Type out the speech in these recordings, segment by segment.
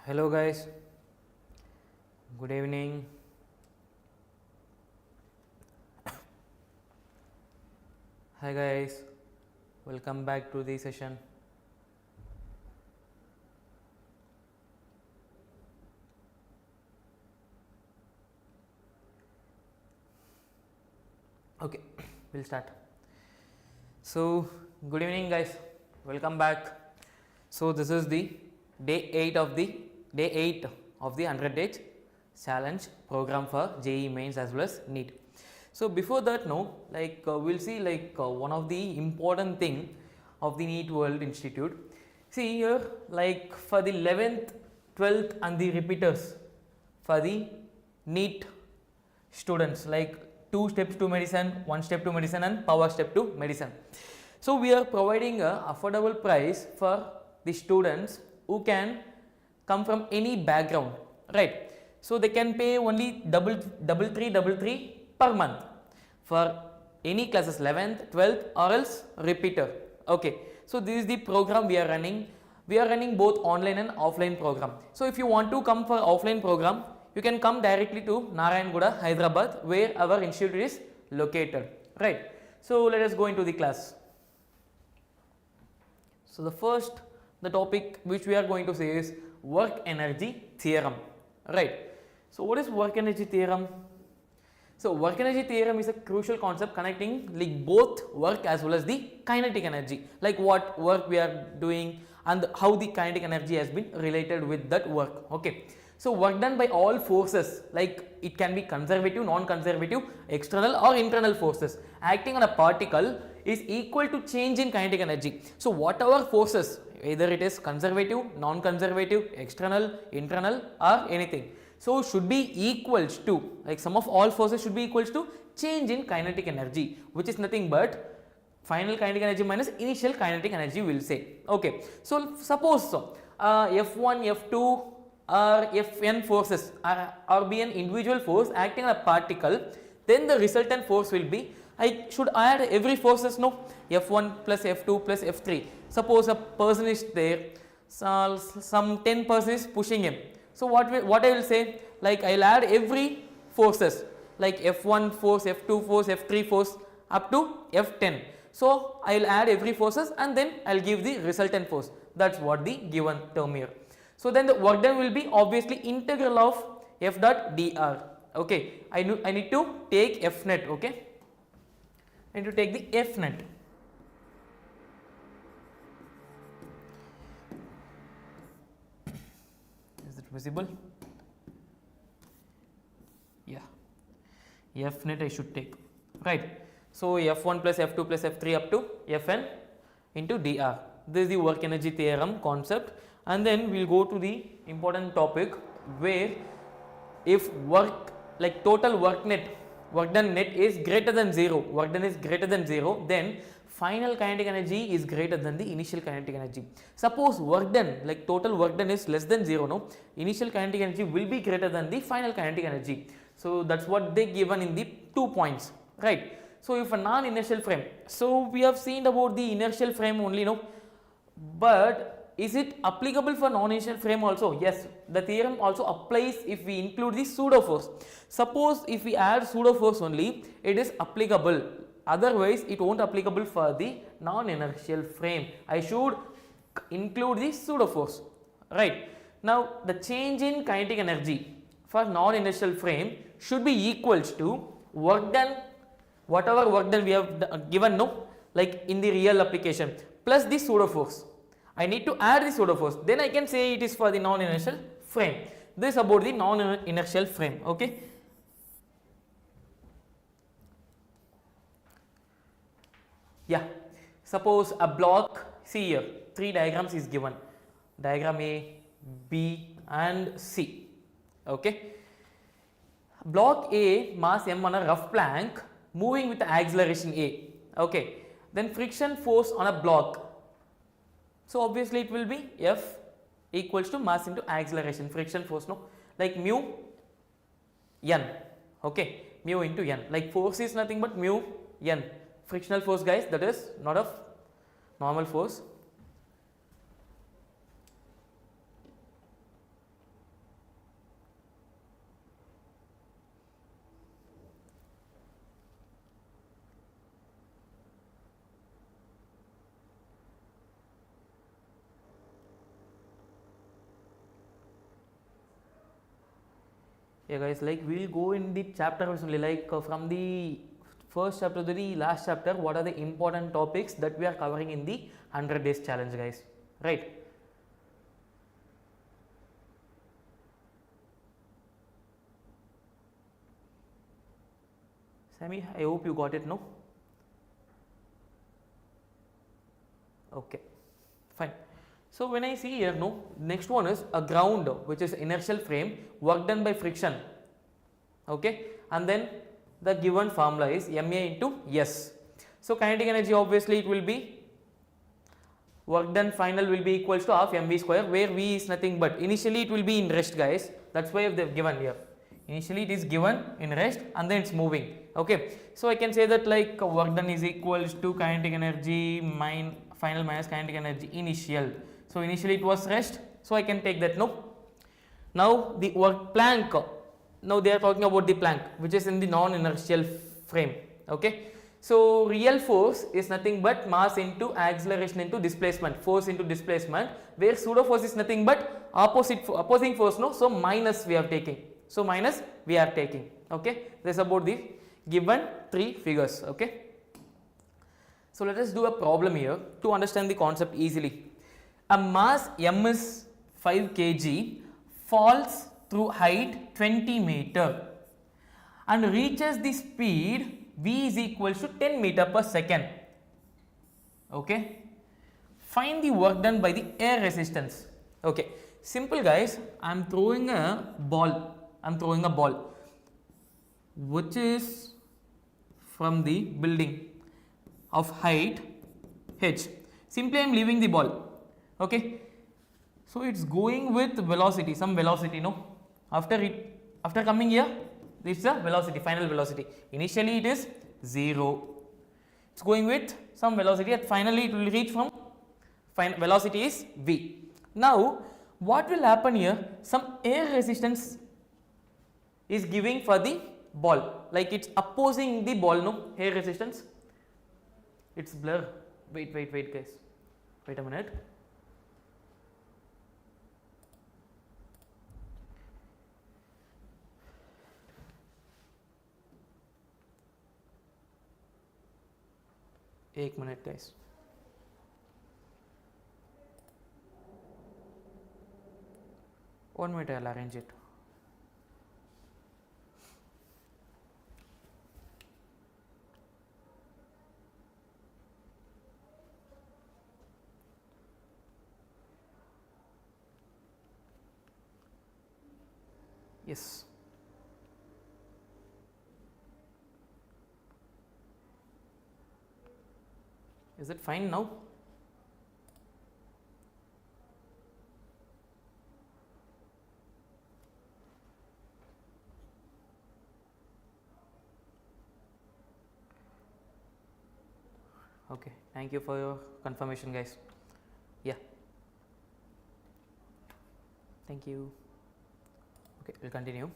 Hello guys, good evening. Hi guys, welcome back to the session. Okay, we'll start. So, good evening guys, welcome back. So, this is the day 8 of the 100 days challenge program for JEE mains as well as NEET. So, before that we'll see one of the important thing of the NEET World Institute. See here, like for the 11th, 12th and the repeaters for the NEET students, like 2 steps to medicine, 1 step to medicine and power step to medicine. So, we are providing a affordable price for the students who can come from any background, right? So, they can pay only double three per month for any classes, 11th, 12th or else repeater. Okay. So, this is the program we are running. We are running both online and offline program. So, if you want to come for offline program, you can come directly to Narayanguda, Hyderabad, where our institute is located, right? So, let us go into the class. So, the topic which we are going to say is work energy theorem, right? So, what is work energy theorem? So, work energy theorem is a crucial concept connecting like both work as well as the kinetic energy, like what work we are doing and how the kinetic energy has been related with that work. Okay. So, work done by all forces, like it can be conservative, non-conservative, external or internal forces acting on a particle is equal to change in kinetic energy. So, whatever forces, either it is conservative, non-conservative, external, internal or anything, so should be equals to, like sum of all forces should be equals to change in kinetic energy, which is nothing but final kinetic energy minus initial kinetic energy, we will say. Okay. So, suppose F1, F2 or Fn forces or be an individual force acting on a particle, then the resultant force will be, I should add every forces, no, F1 plus F2 plus F3. Suppose a person is there, so some 10 person is pushing him. So, what I will say, like I will add every forces like F1 force, F2 force, F3 force up to F10. So, I will add every forces and then I will give the resultant force. That is what the given term here. So, then the work done will be obviously integral of F dot dr. Okay. I need to take F net. Okay. I need to take the F net. Is it visible? Yeah. F net I should take. Right. So, F1 plus F2 plus F3 up to Fn into dr. This is the work energy theorem concept. And then we will go to the important topic where if work, like total work done net is greater than 0, work done is greater than 0, then final kinetic energy is greater than the initial kinetic energy. Suppose work done, like total work done is less than 0, no, initial kinetic energy will be greater than the final kinetic energy. So, that is what they given in the 2 points, right. So, if a non-inertial frame, so we have seen about the inertial frame only, no, but is it applicable for non-inertial frame also? Yes, the theorem also applies if we include the pseudo force. Suppose if we add pseudo force only, it is applicable, otherwise it won't applicable for the non-inertial frame. I should include the pseudo force, right. Now, the change in kinetic energy for non-inertial frame should be equals to work done, whatever work done we have given, no, like in the real application, plus the pseudo force. I need to add the pseudo force, then I can say it is for the non-inertial frame. This is about the non-inertial frame. Okay. Yeah. Suppose a block, see here, 3 diagrams is given, diagram A, B and C. Okay. Block A, mass M on a rough plank, moving with the acceleration A. Okay. Then friction force on a block. So, obviously it will be F equals to mass into acceleration, friction force, no, like mu n, okay, mu into n, like force is nothing but mu n, frictional force guys, that is not a normal force. Yeah guys, like we'll go in the chapter only, like from the first chapter to the last chapter, what are the important topics that we are covering in the 100 days challenge guys, right? Sammy, I hope you got it, no? Okay, fine. So when I see here, no, next one is a ground, which is inertial frame, work done by friction, okay, and then the given formula is ma into s. So kinetic energy, obviously it will be work done final will be equals to half mv square, where v is nothing but initially it will be in rest guys, that's why they have given here. Initially it is given in rest and then it's moving, okay. So I can say that like work done is equals to kinetic energy final minus kinetic energy initial. So initially it was rest, so I can take that, no. Now the work Planck, now they are talking about the Planck, which is in the non-inertial frame, okay. So real force is nothing but mass into acceleration into displacement, force into displacement, where pseudo force is nothing but opposing force, no. So minus we are taking, so minus we are taking, okay. This is about the given three figures, okay. So let us do a problem here to understand the concept easily. A mass m is 5 kg falls through height 20 meter and reaches the speed v is equals to 10 meter per second, okay. Find the work done by the air resistance, okay. Simple guys, I am throwing a ball, which is from the building of height h. Simply I am leaving the ball, okay. So it's going with velocity, some velocity, no. After coming here, this is the velocity, final velocity. Initially it is 0. It's going with some velocity, and finally it will reach from velocity is v. Now what will happen here? Some air resistance is giving for the ball, like it's opposing the ball, no. Air resistance. It's blur. Wait guys. Wait a minute. एक minute guys. One minute, I'll arrange it. Yes. Is it fine now? Okay, thank you for your confirmation guys. Yeah, thank you. Okay, we'll continue.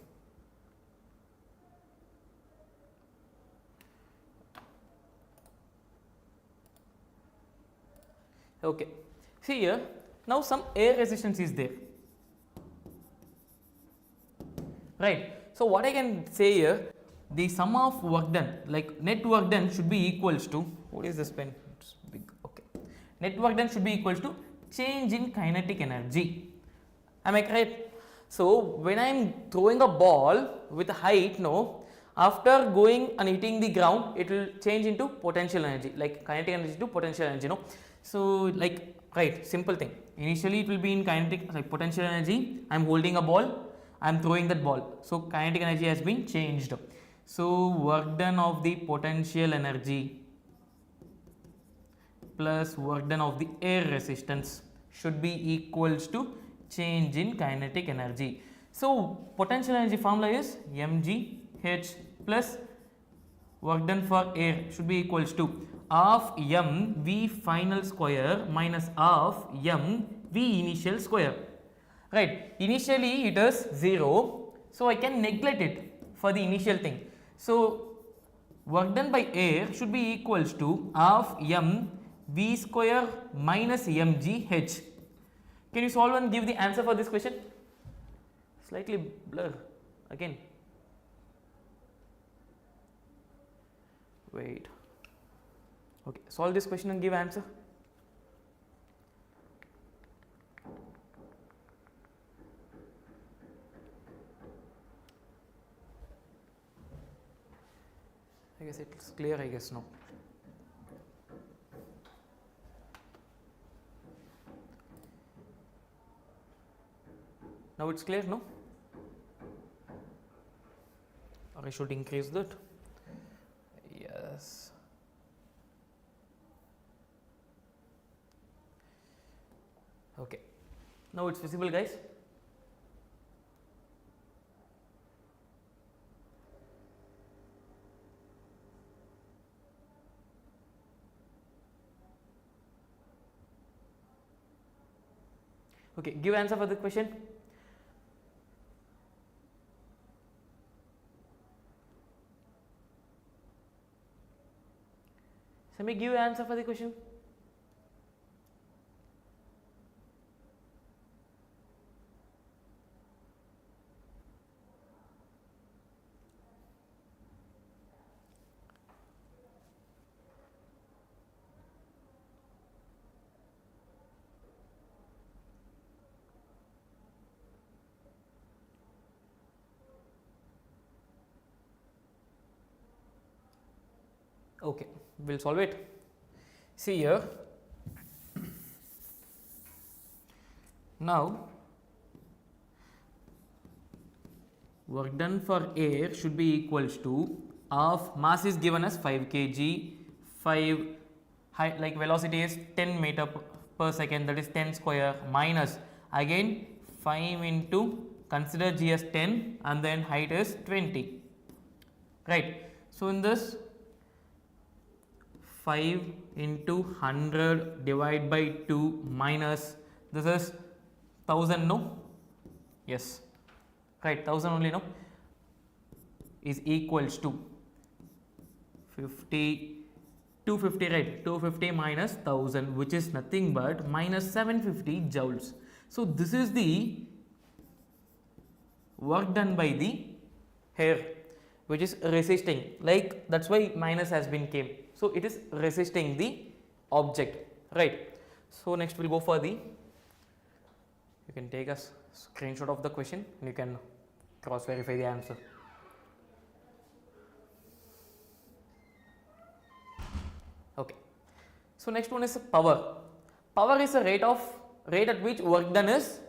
Okay, see here, now some air resistance is there, right. So what I can say here, the sum of work done, like net work done should be equals to, what is this pen? It's big, okay. Net work done should be equals to change in kinetic energy. Am I correct? So when I am throwing a ball with a height, no, after going and hitting the ground, it will change into potential energy, like kinetic energy to potential energy, no. So like, right, simple thing. Initially it will be in kinetic, like potential energy. I am holding a ball, I am throwing that ball. So kinetic energy has been changed. So work done of the potential energy plus work done of the air resistance should be equals to change in kinetic energy. So potential energy formula is mgh plus work done for air should be equals to half m v final square minus half m v initial square, right. Initially it is 0, so I can neglect it for the initial thing. So work done by air should be equals to half m v square minus mgh. Can you solve and give the answer for this question? Slightly blur. again. Wait. Okay, solve this question and give answer. I guess it's clear, I guess now. Now it's clear, no? Or I should increase that. Yes. Okay. Now it's visible, guys. Okay, give answer for the question. Sami, give answer for the question. Okay, we'll solve it. See here. Now, work done for air should be equals to of mass is given as 5 kg, 5 height, like velocity is 10 meter per second, that is 10 square, minus again 5 into, consider g as 10 and then height is 20, right. So in this 5 into 100 divided by 2 minus, this is 1000, no? Yes, right, 1000 only, no? Is equals to 50, 250, right? 250 minus 1000, which is nothing but minus 750 joules. So this is the work done by the hair, which is resisting, like that's why minus has been came. So it is resisting the object, right. So next we'll go for the, you can take a screenshot of the question and you can cross verify the answer. Okay. So next one is power. Power is a rate at which work done is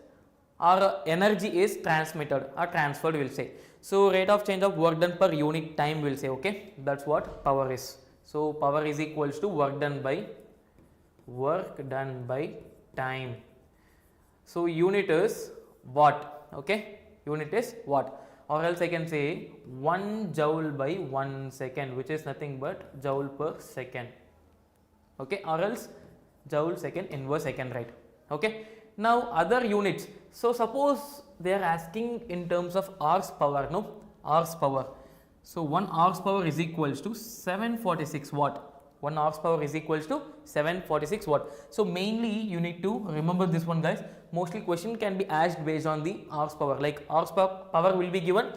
or energy is transmitted or transferred, we'll say. So rate of change of work done per unit time, we'll say, okay, that's what power is. So power is equals to work done by time. So unit is watt, okay, unit is watt, or else I can say 1 joule by 1 second, which is nothing but joule per second, okay, or else joule second inverse second, right, okay. Now other units, so suppose they are asking in terms of hours power, no, hours power. So 1 hours power is equals to 746 watt. 1 hours power is equals to 746 watt. So mainly you need to remember this one, guys. Mostly question can be asked based on the hours power, like hours power will be given,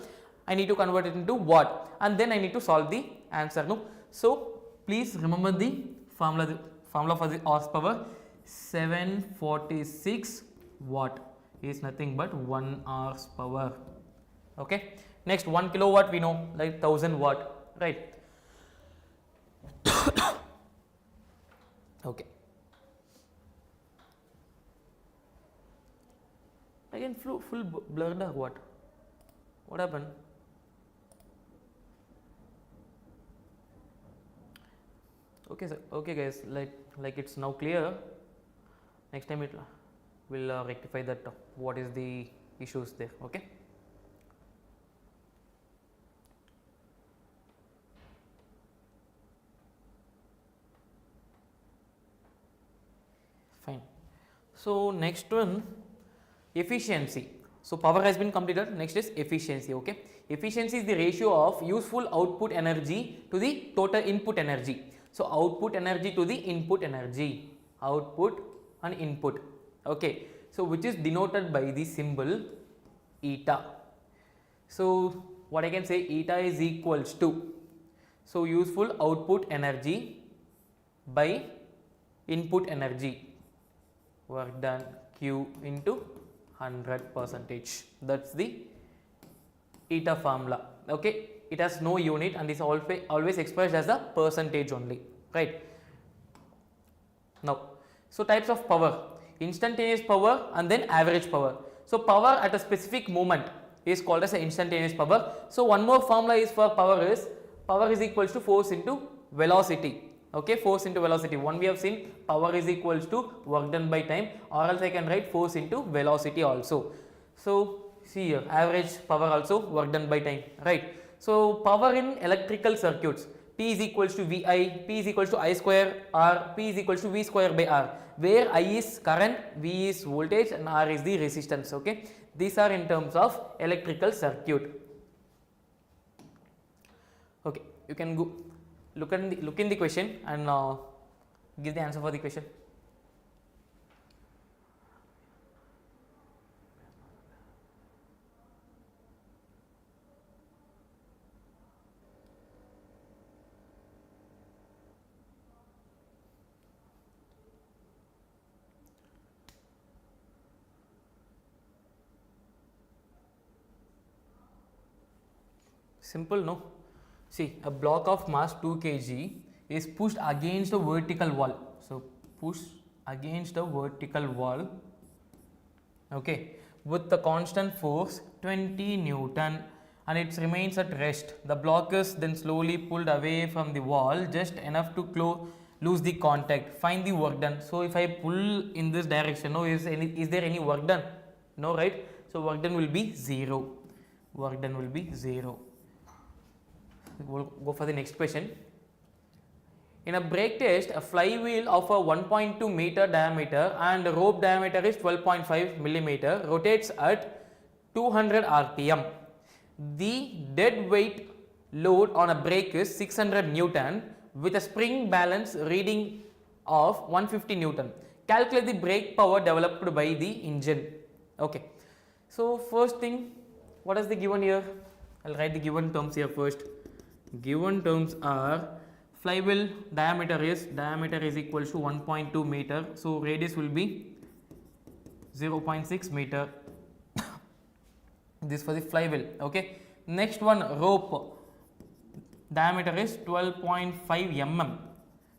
I need to convert it into watt and then I need to solve the answer, no. So please remember the formula for the hours power. 746 watt is nothing but 1 hours power, okay. Next 1 kilowatt we know, like 1000 watt, right. Okay, again full blurred or what happened? Okay sir, okay guys, like it's now clear. Next time it will rectify that what is the issues there, okay. Fine. So next one, efficiency. So power has been completed, next is efficiency, okay. Efficiency is the ratio of useful output energy to the total input energy. So output energy to the input energy, output and input, okay. So which is denoted by the symbol eta. So what I can say, eta is equals to, so useful output energy by input energy, work done Q into 100%. That's the eta formula. Okay, it has no unit and is always expressed as a percentage only, right? Now, so types of power: instantaneous power and then average power. So power at a specific moment is called as an instantaneous power. So one more formula is for power is equals to force into velocity. Okay, force into velocity. One we have seen power is equals to work done by time, or else I can write force into velocity also. So see here, average power also work done by time, right? So power in electrical circuits, P is equals to VI, P is equals to I square R, P is equals to V square by R, where I is current, V is voltage and R is the resistance. Okay, these are in terms of electrical circuit. Okay, you can go look in the question and give the answer for the question. Simple, no? See, a block of mass 2 kg is pushed against a vertical wall. So push against a vertical wall, okay, with the constant force 20 Newton, and it remains at rest. The block is then slowly pulled away from the wall just enough to lose the contact. Find the work done. So if I pull in this direction, no, is there any work done? No, right? So work done will be 0. Work done will be 0. We'll go for the next question. In a brake test, a flywheel of a 1.2 meter diameter and rope diameter is 12.5 millimeter rotates at 200 rpm. The dead weight load on a brake is 600 Newton with a spring balance reading of 150 Newton. Calculate the brake power developed by the engine. Okay. So first thing, what is the given here? I'll write the given terms here first. Given terms are flywheel diameter is equal to 1.2 meter. So radius will be 0.6 meter. This for the flywheel. Okay. Next one, rope diameter is 12.5 mm.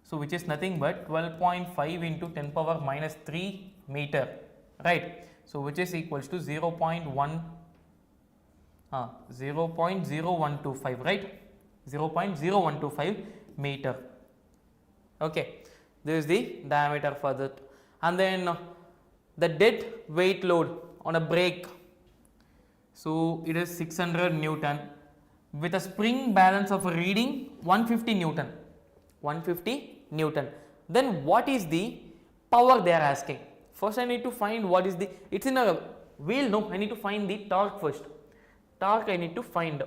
So which is nothing but 12.5 into 10 power minus 3 meter. Right. So which is equals to 0.0125, right? 0.0125 meter. Okay, this is the diameter for that. And then the dead weight load on a brake, so it is 600 Newton with a spring balance of a reading 150 Newton. 150 Newton. Then what is the power they are asking? First I need to find what is the, it's in a wheel, no, I need to find the torque first. Torque I need to find.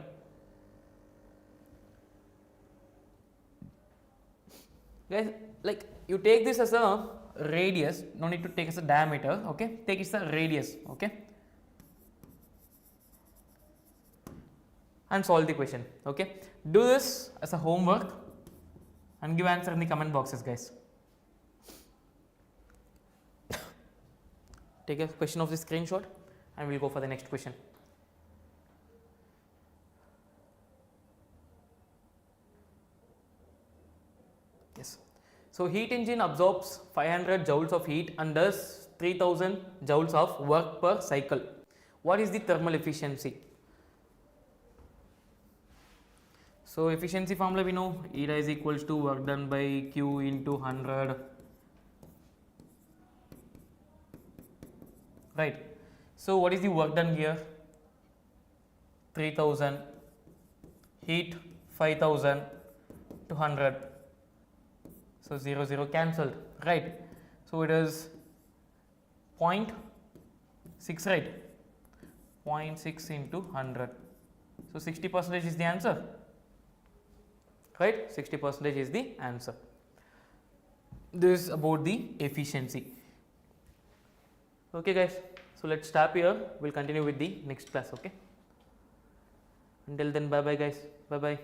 Guys, like you take this as a radius, no need to take as a diameter, okay, take it as a radius, okay, and solve the question, okay. Do this as a homework and give answer in the comment boxes, guys. Take a question of the screenshot and we'll go for the next question. Yes. So heat engine absorbs 500 joules of heat and does 3000 joules of work per cycle. What is the thermal efficiency? So efficiency formula we know, eta is equals to work done by Q into 100. Right. So what is the work done here? 3000, heat 5000 to 100. So 0 0 cancelled, right? So it is 0.6, right? 0.6 into 100. So 60% is the answer, right? 60% is the answer. This is about the efficiency. Okay guys, so let's stop here. We'll continue with the next class, okay? Until then, bye bye guys. Bye bye.